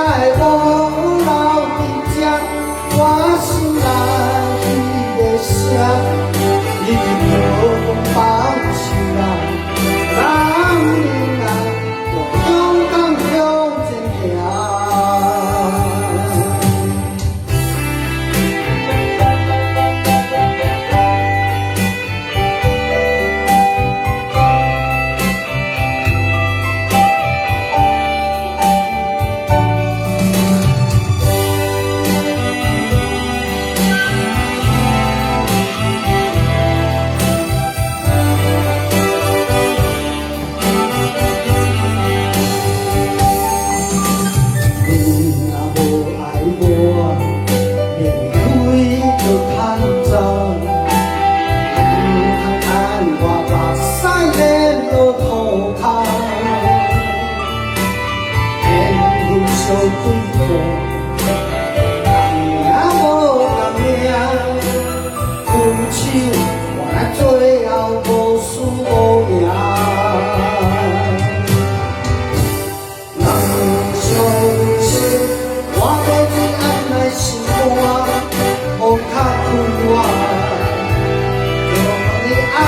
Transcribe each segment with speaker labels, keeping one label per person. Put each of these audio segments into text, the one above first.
Speaker 1: 会无留伫这？我心内迄个声，已经叫放手啦。男人啊，要勇敢向前行。做几步，人命无人命，分手换来最后无输无赢。人相信我要你安来心肝，无较开我，就让你爱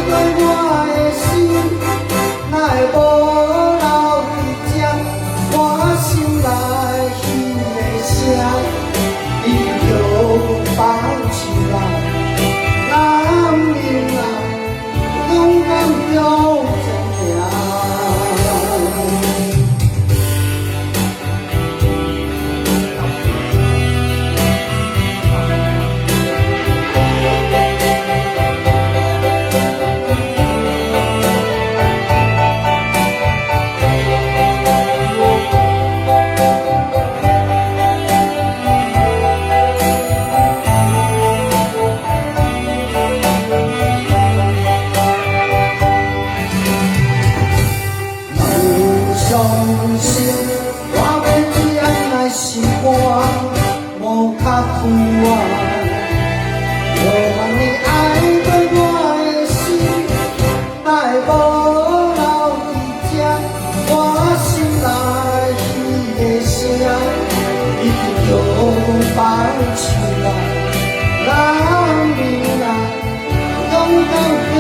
Speaker 1: 过我的心，哪会无？放手啦，男人啊，勇敢向前行。相信我要你安来心肝，无较开我，就让你爱过我的心，哪会无留伫这？我心内迄个声，已经叫放手啦，男人啊，勇敢向